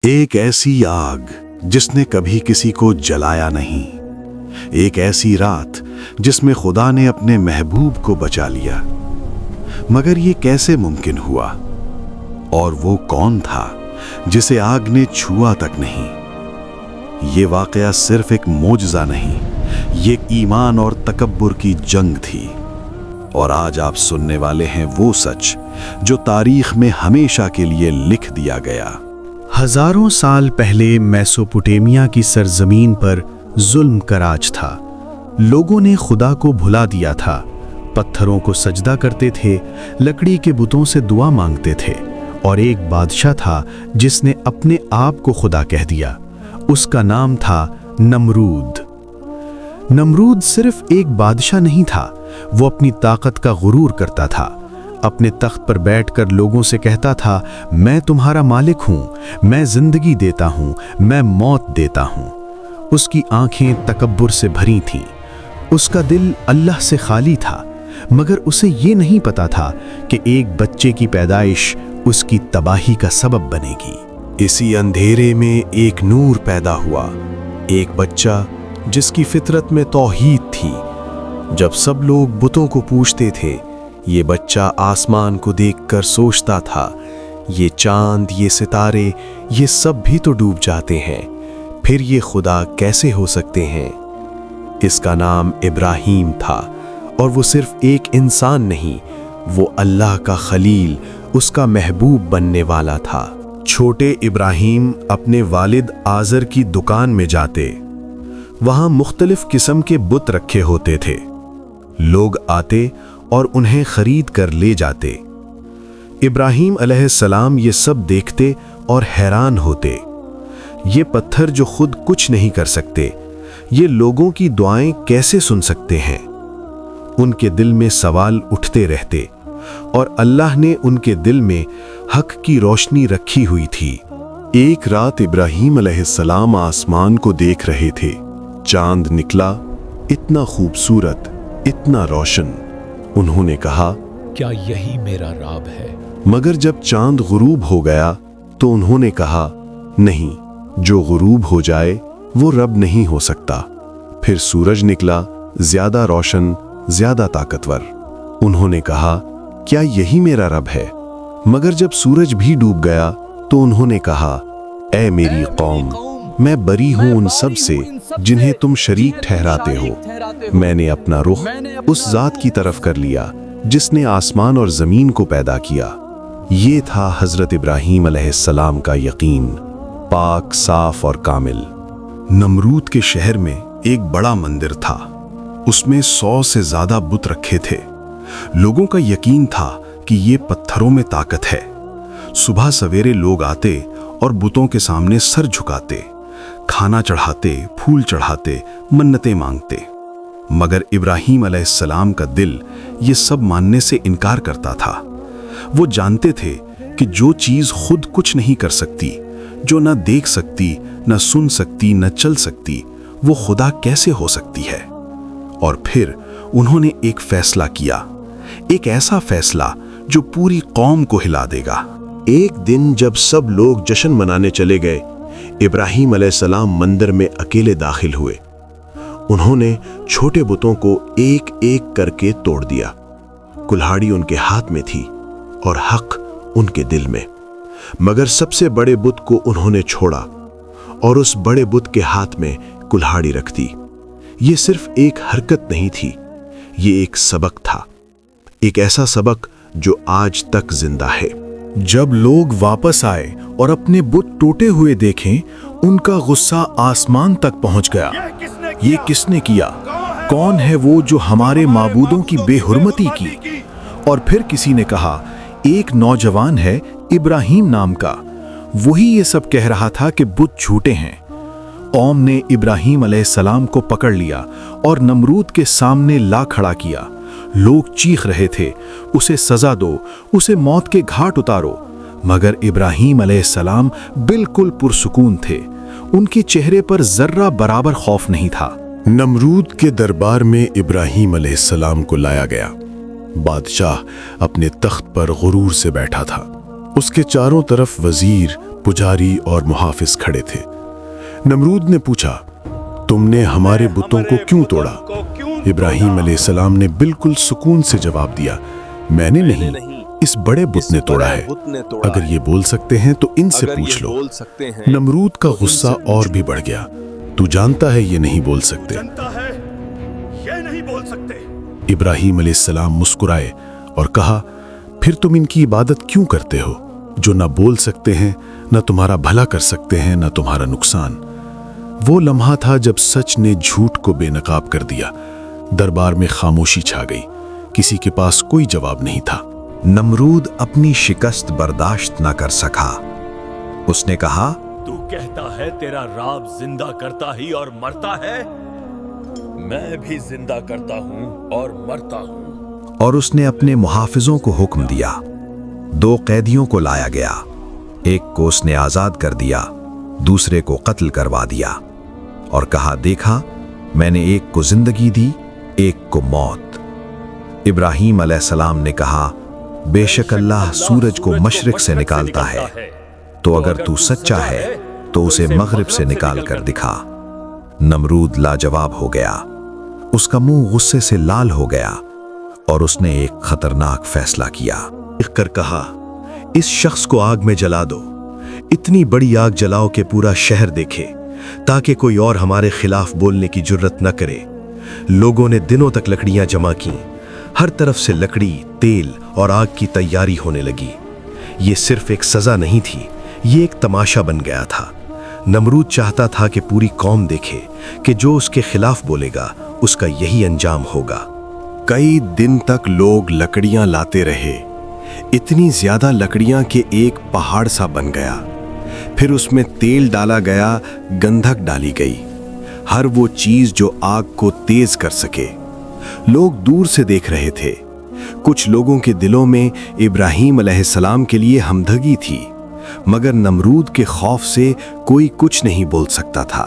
ایک ایسی آگ جس نے کبھی کسی کو جلایا نہیں، ایک ایسی رات جس میں خدا نے اپنے محبوب کو بچا لیا۔ مگر یہ کیسے ممکن ہوا؟ اور وہ کون تھا جسے آگ نے چھوا تک نہیں؟ یہ واقعہ صرف ایک معجزہ نہیں، یہ ایمان اور تکبر کی جنگ تھی۔ اور آج آپ سننے والے ہیں وہ سچ جو تاریخ میں ہمیشہ کے لیے لکھ دیا گیا۔ ہزاروں سال پہلے میسوپوٹیمیا کی سرزمین پر ظلم کا راج تھا۔ لوگوں نے خدا کو بھلا دیا تھا، پتھروں کو سجدہ کرتے تھے، لکڑی کے بتوں سے دعا مانگتے تھے، اور ایک بادشاہ تھا جس نے اپنے آپ کو خدا کہہ دیا۔ اس کا نام تھا نمرود۔ نمرود صرف ایک بادشاہ نہیں تھا، وہ اپنی طاقت کا غرور کرتا تھا۔ اپنے تخت پر بیٹھ کر لوگوں سے کہتا تھا، میں تمہارا مالک ہوں، میں زندگی دیتا ہوں، میں موت دیتا ہوں۔ اس کی آنکھیں تکبر سے بھری تھیں، اس کا دل اللہ سے خالی تھا، مگر اسے یہ نہیں پتا تھا کہ ایک بچے کی پیدائش اس کی تباہی کا سبب بنے گی۔ اسی اندھیرے میں ایک نور پیدا ہوا، ایک بچہ جس کی فطرت میں توحید تھی۔ جب سب لوگ بتوں کو پوجتے تھے، یہ بچہ آسمان کو دیکھ کر سوچتا تھا، یہ چاند، یہ ستارے، یہ سب بھی تو ڈوب جاتے ہیں، پھر یہ خدا کیسے ہو سکتے ہیں؟ اس کا نام ابراہیم تھا، اور وہ صرف ایک انسان نہیں، وہ اللہ کا خلیل، اس کا محبوب بننے والا تھا۔ چھوٹے ابراہیم اپنے والد آزر کی دکان میں جاتے۔ وہاں مختلف قسم کے بت رکھے ہوتے تھے۔ لوگ آتے اور انہیں خرید کر لے جاتے۔ ابراہیم علیہ السلام یہ سب دیکھتے اور حیران ہوتے۔ یہ پتھر جو خود کچھ نہیں کر سکتے، یہ لوگوں کی دعائیں کیسے سن سکتے ہیں؟ ان کے دل میں سوال اٹھتے رہتے، اور اللہ نے ان کے دل میں حق کی روشنی رکھی ہوئی تھی۔ ایک رات ابراہیم علیہ السلام آسمان کو دیکھ رہے تھے۔ چاند نکلا، اتنا خوبصورت، اتنا روشن۔ انہوں نے کہا، کیا یہی میرا رب ہے؟ مگر جب چاند غروب ہو گیا تو انہوں نے کہا، نہیں، جو غروب ہو جائے وہ رب نہیں ہو سکتا۔ پھر سورج نکلا، زیادہ روشن، زیادہ طاقتور۔ انہوں نے کہا، کیا یہی میرا رب ہے؟ مگر جب سورج بھی ڈوب گیا تو انہوں نے کہا، اے میری قوم، میں بری ہوں ان سب سے جنہیں تم شریک ٹھہراتے ہو۔ میں نے اپنا رخ اس ذات کی طرف کر لیا جس نے آسمان اور زمین کو پیدا کیا۔ یہ تھا حضرت ابراہیم علیہ السلام کا یقین، پاک، صاف اور کامل۔ نمرود کے شہر میں ایک بڑا مندر تھا، اس میں 100 سے زیادہ بت رکھے تھے۔ لوگوں کا یقین تھا کہ یہ پتھروں میں طاقت ہے۔ صبح سویرے لوگ آتے اور بتوں کے سامنے سر جھکاتے، کھانا چڑھاتے، پھول چڑھاتے، منتیں مانگتے۔ مگر ابراہیم علیہ السلام کا دل یہ سب ماننے سے انکار کرتا تھا۔ وہ جانتے تھے کہ جو چیز خود کچھ نہیں کر سکتی، جو نہ دیکھ سکتی، نہ سن سکتی، نہ چل سکتی، وہ خدا کیسے ہو سکتی ہے؟ اور پھر انہوں نے ایک فیصلہ کیا، ایک ایسا فیصلہ جو پوری قوم کو ہلا دے گا۔ ایک دن جب سب لوگ جشن منانے چلے گئے، ابراہیم علیہ السلام مندر میں اکیلے داخل ہوئے۔ انہوں نے چھوٹے بتوں کو ایک ایک کر کے توڑ دیا۔ کلہاڑی ان کے ہاتھ میں تھی اور حق ان کے دل میں، مگر سب سے بڑے بت کو انہوں نے چھوڑا اور اس بڑے بت کے ہاتھ میں کلہاڑی رکھ دی۔ یہ صرف ایک حرکت نہیں تھی، یہ ایک سبق تھا، ایک ایسا سبق جو آج تک زندہ ہے۔ جب لوگ واپس آئے اور اپنے بت ٹوٹے ہوئے دیکھیں، ان کا غصہ آسمان تک پہنچ گیا۔ یہ کس نے کیا؟ کون ہے وہ جو ہمارے معبودوں کی بے حرمتی کی؟ اور پھر کسی نے کہا، ایک نوجوان ہے ابراہیم نام کا، وہی یہ سب کہہ رہا تھا کہ بت جھوٹے ہیں۔ قوم نے ابراہیم علیہ السلام کو پکڑ لیا اور نمرود کے سامنے لا کھڑا کیا۔ لوگ چیخ رہے تھے، اسے سزا دو، اسے موت کے گھاٹ اتارو۔ مگر ابراہیم علیہ السلام بالکل پرسکون تھے، ان کے چہرے پر ذرہ برابر خوف نہیں تھا۔ نمرود کے دربار میں ابراہیم علیہ السلام کو لایا گیا۔ بادشاہ اپنے تخت پر غرور سے بیٹھا تھا، اس کے چاروں طرف وزیر، پجاری اور محافظ کھڑے تھے۔ نمرود نے پوچھا، تم نے ہمارے بتوں کو کیوں توڑا؟ ابراہیم علیہ السلام نے بالکل سکون سے جواب دیا، میں نے نہیں، اس بڑے بت نے توڑا ہے۔ اگر یہ بول سکتے ہیں تو ان سے پوچھ لو۔ نمرود کا غصہ اور بھی بڑھ گیا، تو جانتا ہے یہ نہیں بول سکتے۔ ابراہیم علیہ السلام مسکرائے اور کہا، پھر تم ان کی عبادت کیوں کرتے ہو جو نہ بول سکتے ہیں، نہ تمہارا بھلا کر سکتے ہیں، نہ تمہارا نقصان؟ وہ لمحہ تھا جب سچ نے جھوٹ کو بے نقاب کر دیا۔ دربار میں خاموشی چھا گئی، کسی کے پاس کوئی جواب نہیں تھا۔ نمرود اپنی شکست برداشت نہ کر سکا۔ اس نے کہا، تو کہتا ہے تیرا رب زندہ کرتا ہی اور مرتا ہے، میں بھی زندہ کرتا ہوں اور مرتا ہوں۔ اور اس نے اپنے محافظوں کو حکم دیا۔ 2 قیدیوں کو لایا گیا، ایک کو اس نے آزاد کر دیا، دوسرے کو قتل کروا دیا، اور کہا، دیکھا میں نے ایک کو زندگی دی، ایک کو موت۔ ابراہیم علیہ السلام نے کہا، بے شک اللہ سورج کو مشرق سے نکالتا ہے، تو اگر تو سچا ہے تو اسے مغرب سے نکال کر دکھا۔ نمرود لاجواب ہو گیا، اس کا منہ غصے سے لال ہو گیا، اور اس نے ایک خطرناک فیصلہ کیا۔ دیکھ کر کہا، اس شخص کو آگ میں جلا دو، اتنی بڑی آگ جلاؤ کہ پورا شہر دیکھے، تاکہ کوئی اور ہمارے خلاف بولنے کی جرت نہ کرے۔ لوگوں نے دنوں تک لکڑیاں جمع کیں، ہر طرف سے لکڑی، تیل اور آگ کی تیاری ہونے لگی۔ یہ صرف ایک سزا نہیں تھی، یہ ایک تماشا بن گیا تھا۔ نمرود چاہتا تھا کہ پوری قوم دیکھے کہ جو اس کے خلاف بولے گا اس کا یہی انجام ہوگا۔ کئی دن تک لوگ لکڑیاں لاتے رہے، اتنی زیادہ لکڑیاں کہ ایک پہاڑ سا بن گیا۔ پھر اس میں تیل ڈالا گیا، گندھک ڈالی گئی، ہر وہ چیز جو آگ کو تیز کر سکے۔ لوگ دور سے دیکھ رہے تھے۔ کچھ لوگوں کے دلوں میں ابراہیم علیہ السلام کے لیے ہمدردی تھی، مگر نمرود کے خوف سے کوئی کچھ نہیں بول سکتا تھا۔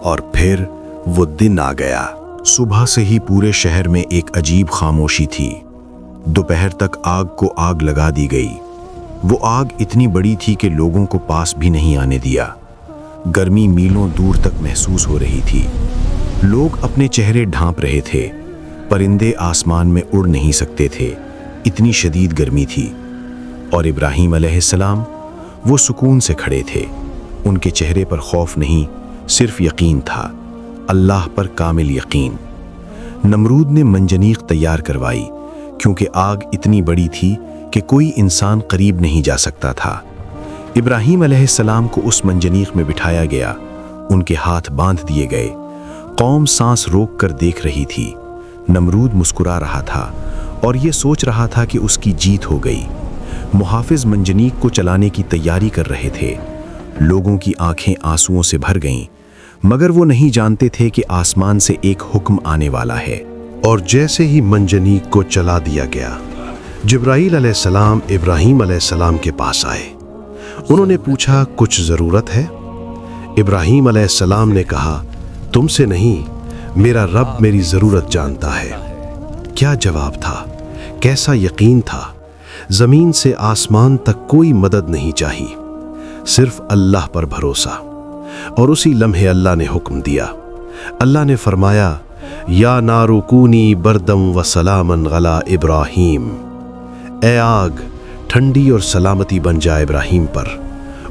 اور پھر وہ دن آ گیا۔ صبح سے ہی پورے شہر میں ایک عجیب خاموشی تھی۔ دوپہر تک آگ کو آگ لگا دی گئی۔ وہ آگ اتنی بڑی تھی کہ لوگوں کو پاس بھی نہیں آنے دیا۔ گرمی میلوں دور تک محسوس ہو رہی تھی۔ لوگ اپنے چہرے ڈھانپ رہے تھے، پرندے آسمان میں اڑ نہیں سکتے تھے، اتنی شدید گرمی تھی۔ اور ابراہیم علیہ السلام، وہ سکون سے کھڑے تھے، ان کے چہرے پر خوف نہیں، صرف یقین تھا، اللہ پر کامل یقین۔ نمرود نے منجنیق تیار کروائی، کیونکہ آگ اتنی بڑی تھی کہ کوئی انسان قریب نہیں جا سکتا تھا۔ ابراہیم علیہ السلام کو اس منجنیق میں بٹھایا گیا، ان کے ہاتھ باندھ دیے گئے۔ قوم سانس روک کر دیکھ رہی تھی۔ نمرود مسکرا رہا تھا اور یہ سوچ رہا تھا کہ اس کی جیت ہو گئی۔ محافظ منجنیق کو چلانے کی تیاری کر رہے تھے۔ لوگوں کی آنکھیں آنسوؤں سے بھر گئیں، مگر وہ نہیں جانتے تھے کہ آسمان سے ایک حکم آنے والا ہے۔ اور جیسے ہی منجنیق کو چلا دیا گیا، جبرائیل علیہ السلام ابراہیم علیہ السلام کے پاس آئے۔ انہوں نے پوچھا، کچھ ضرورت ہے؟ ابراہیم علیہ السلام نے کہا، تم سے نہیں، میرا رب میری ضرورت جانتا ہے۔ کیا جواب تھا، کیسا یقین تھا! زمین سے آسمان تک کوئی مدد نہیں چاہی، صرف اللہ پر بھروسہ۔ اور اسی لمحے اللہ نے حکم دیا۔ اللہ نے فرمایا، یا نارو کونی بردم و سلامن علی ابراہیم، اے آگ ٹھنڈی اور سلامتی بن جا ابراہیم پر۔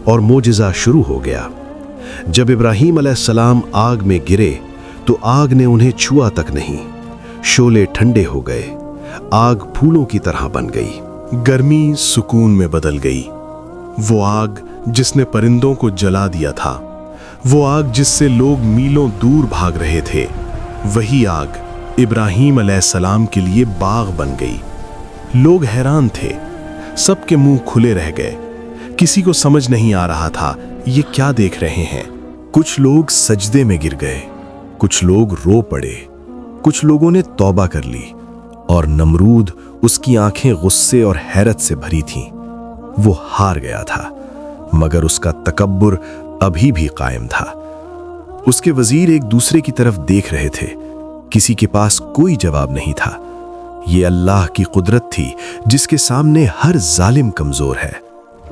اور معجزہ شروع ہو گیا۔ جب ابراہیم علیہ السلام آگ میں گرے تو آگ نے انہیں چھوا تک نہیں، شعلے ٹھنڈے ہو گئے، آگ پھولوں کی طرح بن گئی، گرمی سکون میں بدل گئی۔ وہ آگ جس نے پرندوں کو جلا دیا تھا، وہ آگ جس سے لوگ میلوں دور بھاگ رہے تھے، وہی آگ ابراہیم علیہ السلام کے لیے باغ بن گئی۔ لوگ حیران تھے، سب کے منہ کھلے رہ گئے، کسی کو سمجھ نہیں آ رہا تھا یہ کیا دیکھ رہے ہیں۔ کچھ لوگ سجدے میں گر گئے، کچھ لوگ رو پڑے، کچھ لوگوں نے توبہ کر لی، اور نمرود، اس کی آنکھیں غصے اور حیرت سے بھری تھیں۔ وہ ہار گیا تھا، مگر اس کا تکبر ابھی بھی قائم تھا۔ اس کے وزیر ایک دوسرے کی طرف دیکھ رہے تھے، کسی کے پاس کوئی جواب نہیں تھا۔ یہ اللہ کی قدرت تھی جس کے سامنے ہر ظالم کمزور ہے۔